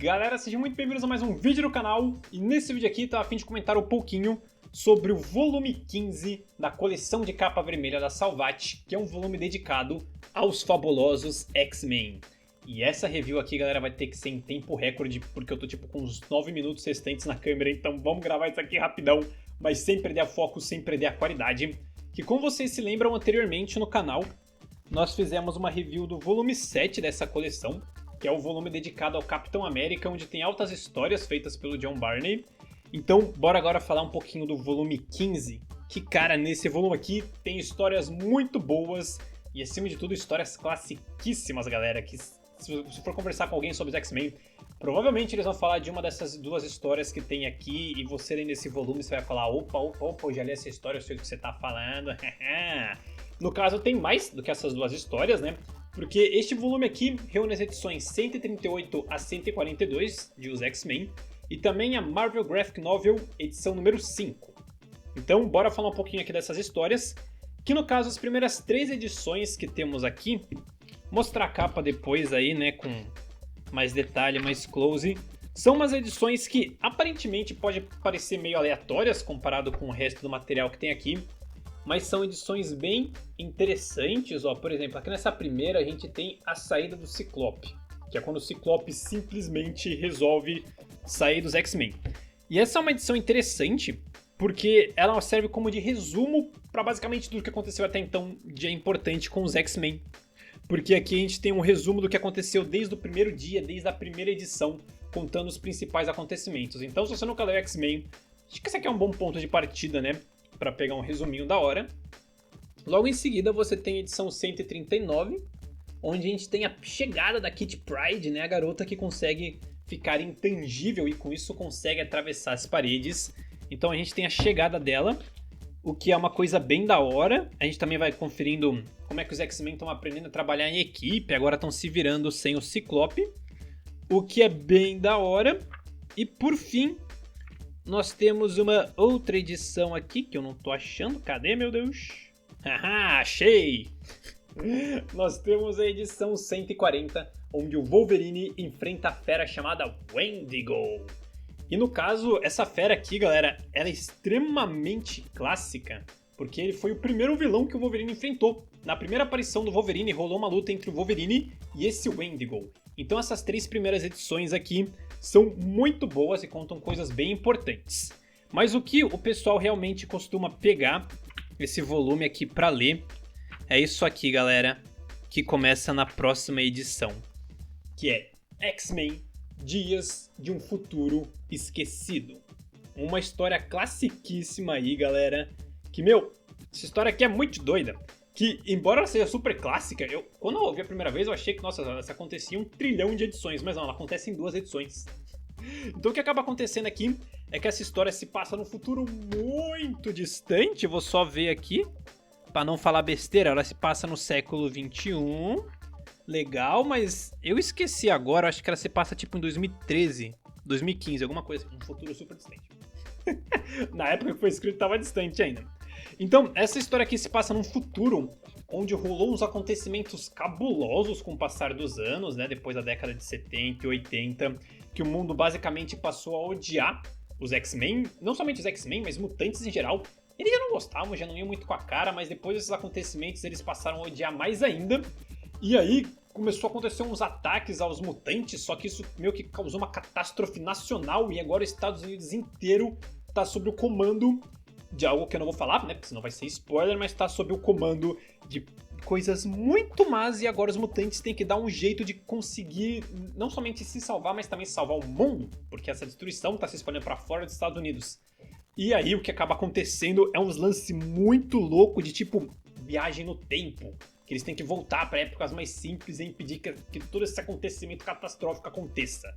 Galera, sejam muito bem-vindos a mais um vídeo no canal. E nesse vídeo aqui, tá a fim de comentar um pouquinho sobre o volume 15 da coleção de capa vermelha da Salvat, que é um volume dedicado aos fabulosos X-Men. E essa review aqui, galera, vai ter que ser em tempo recorde, porque eu tô tipo com uns 9 minutos restantes na câmera, então vamos gravar isso aqui rapidão, mas sem perder a foco, sem perder a qualidade. Que como vocês se lembram anteriormente no canal, nós fizemos uma review do volume 7 dessa coleção, que é o volume dedicado ao Capitão América, onde tem altas histórias feitas pelo John Barney. Então, bora agora falar um pouquinho do volume 15, que, cara, nesse volume aqui tem histórias muito boas e, acima de tudo, histórias classiquíssimas, galera, que se for conversar com alguém sobre os X-Men, provavelmente eles vão falar de uma dessas duas histórias que tem aqui, e você lendo esse volume, você vai falar, opa, eu já li essa história, eu sei o que você tá falando. No caso, tem mais do que essas duas histórias, né? Porque este volume aqui reúne as edições 138 a 142 de Os X-Men e também a Marvel Graphic Novel, edição número 5. Então, bora falar um pouquinho aqui dessas histórias, que no caso, as primeiras 3 edições que temos aqui, mostrar a capa depois aí, né, com mais detalhe, mais close, são umas edições que aparentemente pode parecer meio aleatórias comparado com o resto do material que tem aqui, mas são edições bem interessantes, ó. Por exemplo, aqui nessa primeira a gente tem a saída do Ciclope, que é quando o Ciclope simplesmente resolve sair dos X-Men. E essa é uma edição interessante, porque ela serve como de resumo para basicamente tudo que aconteceu até então de importante com os X-Men. Porque aqui a gente tem um resumo do que aconteceu desde o primeiro dia, desde a primeira edição, contando os principais acontecimentos. Então, se você nunca leu X-Men, acho que esse aqui é um bom ponto de partida, né? Para pegar um resuminho da hora. Logo em seguida você tem a edição 139, onde a gente tem a chegada da Kitty Pryde, né, a garota que consegue ficar intangível e com isso consegue atravessar as paredes. Então a gente tem a chegada dela, o que é uma coisa bem da hora. A gente também vai conferindo como é que os X-Men estão aprendendo a trabalhar em equipe, agora estão se virando sem o Ciclope, o que é bem da hora. E por fim, nós temos uma outra edição aqui que eu não tô achando. Cadê, meu Deus? Haha, achei! Nós temos a edição 140, onde o Wolverine enfrenta a fera chamada Wendigo. E no caso, essa fera aqui, galera, ela é extremamente clássica, porque ele foi o primeiro vilão que o Wolverine enfrentou. Na primeira aparição do Wolverine, rolou uma luta entre o Wolverine e esse Wendigo. Então essas 3 primeiras edições aqui são muito boas e contam coisas bem importantes. Mas o que o pessoal realmente costuma pegar esse volume aqui pra ler é isso aqui, galera, que começa na próxima edição, que é X-Men Dias de um Futuro Esquecido. Uma história classiquíssima aí, galera, que, meu, essa história aqui é muito doida. Que, embora ela seja super clássica, quando eu ouvi a primeira vez eu achei que, nossa, essa acontecia em 1 trilhão de edições, mas não, ela acontece em 2 edições. Então o que acaba acontecendo aqui é que essa história se passa num futuro muito distante, vou só ver aqui, pra não falar besteira, ela se passa no século 21, legal, mas eu esqueci agora, acho que ela se passa tipo em 2013, 2015, alguma coisa, um futuro super distante. Na época que foi escrito tava distante ainda. Então, essa história aqui se passa num futuro onde rolou uns acontecimentos cabulosos com o passar dos anos, né? Depois da década de 70 e 80, que o mundo basicamente passou a odiar os X-Men, não somente os X-Men, mas mutantes em geral. Eles já não gostavam, já não iam muito com a cara, mas depois desses acontecimentos eles passaram a odiar mais ainda. E aí começou a acontecer uns ataques aos mutantes, só que isso meio que causou uma catástrofe nacional e agora os Estados Unidos inteiro tá sob o comando de algo que eu não vou falar, né, porque senão vai ser spoiler, mas tá sob o comando de coisas muito más e agora os mutantes têm que dar um jeito de conseguir não somente se salvar, mas também salvar o mundo, porque essa destruição tá se espalhando pra fora dos Estados Unidos. E aí o que acaba acontecendo é uns lances muito loucos de tipo viagem no tempo, que eles têm que voltar para épocas mais simples e impedir que todo esse acontecimento catastrófico aconteça.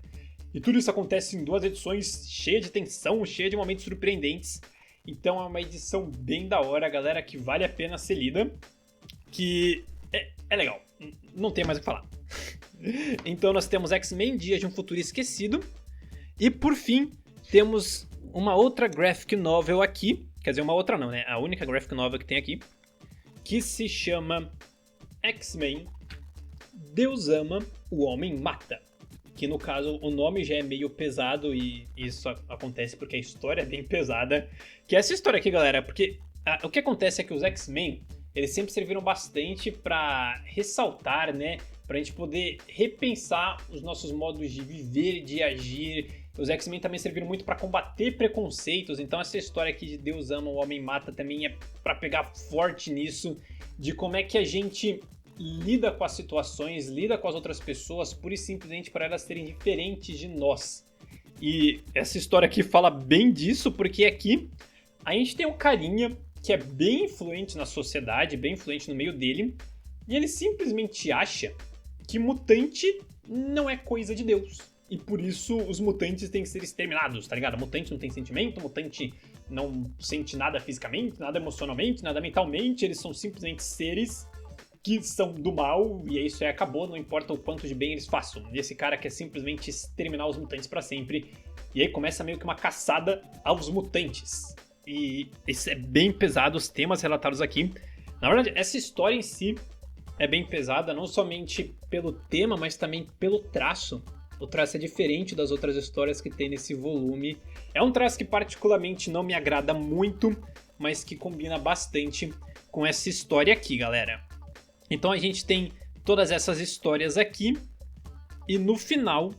E tudo isso acontece em 2 edições cheias de tensão, cheia de momentos surpreendentes. Então é uma edição bem da hora, galera, que vale a pena ser lida, que é legal, não tem mais o que falar. Então nós temos X-Men Dias de um Futuro Esquecido, e por fim temos uma outra graphic novel aqui, quer dizer, uma outra não, né, a única graphic novel que tem aqui, que se chama X-Men Deus Ama, o Homem Mata. que no caso o nome já é meio pesado e isso acontece porque a história é bem pesada, que é essa história aqui, galera, porque o que acontece é que os X-Men, eles sempre serviram bastante para ressaltar, né, pra gente poder repensar os nossos modos de viver, de agir. Os X-Men também serviram muito para combater preconceitos, então essa história aqui de Deus ama, o homem mata também é para pegar forte nisso, de como é que a gente lida com as situações, lida com as outras pessoas, pura e simplesmente para elas serem diferentes de nós. E essa história aqui fala bem disso, porque aqui a gente tem um carinha que é bem influente na sociedade, bem influente no meio dele, e ele simplesmente acha que mutante não é coisa de Deus. E por isso os mutantes têm que ser exterminados, tá ligado? Mutante não tem sentimento, mutante não sente nada fisicamente, nada emocionalmente, nada mentalmente, eles são simplesmente seres que são do mal, e isso aí acabou, não importa o quanto de bem eles façam. E esse cara quer simplesmente exterminar os mutantes pra sempre, e aí começa meio que uma caçada aos mutantes. E isso é bem pesado, os temas relatados aqui. Na verdade, essa história em si é bem pesada, não somente pelo tema, mas também pelo traço. O traço é diferente das outras histórias que tem nesse volume. É um traço que particularmente não me agrada muito, mas que combina bastante com essa história aqui, galera. Então a gente tem todas essas histórias aqui, e no final,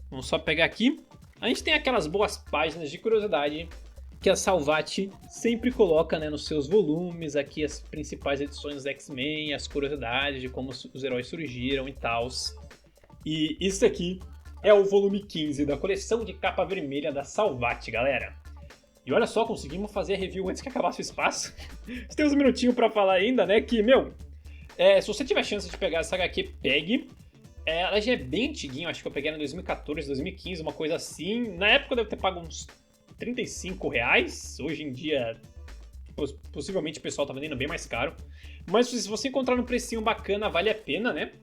vamos só pegar aqui, a gente tem aquelas boas páginas de curiosidade que a Salvat sempre coloca, né, nos seus volumes, aqui as principais edições dos X-Men, as curiosidades de como os heróis surgiram e tal. E isso aqui é o volume 15 da coleção de capa vermelha da Salvat, galera. E olha só, conseguimos fazer a review antes que acabasse o espaço. Tem uns minutinhos pra falar ainda, né, que, se você tiver chance de pegar essa HQ, pegue. Ela já é bem antiguinha, acho que eu peguei ela em 2014, 2015, uma coisa assim. Na época eu devo ter pago uns R$35. Hoje em dia, possivelmente o pessoal tá vendendo bem mais caro. Mas se você encontrar num precinho bacana, vale a pena, né?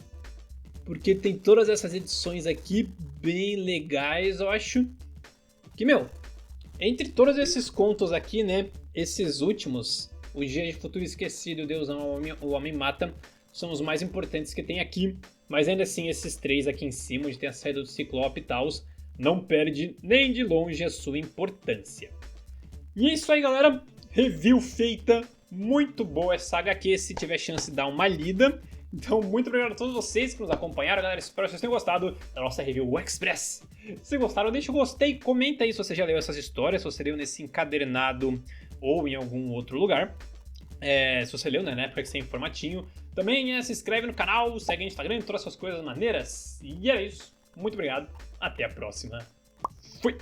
Porque tem todas essas edições aqui bem legais, eu acho. Que, entre todos esses contos aqui, né? Esses últimos, O Dia de Futuro Esquecido, Deus Ama, o Homem Mata, são os mais importantes que tem aqui. Mas ainda assim, esses três aqui em cima, onde tem a saída do Ciclope e tal, não perde nem de longe a sua importância. E é isso aí, galera. Review feita. Muito boa essa HQ, se tiver chance, dá uma lida. Então, muito obrigado a todos vocês que nos acompanharam, galera. Espero que vocês tenham gostado da nossa review Express. Se gostaram, deixa o gostei, comenta aí se você já leu essas histórias, se você leu nesse encadernado ou em algum outro lugar. Se você leu, né, na época que tem formatinho. Também se inscreve no canal, segue no Instagram, todas essas coisas maneiras. E é isso. Muito obrigado. Até a próxima. Fui!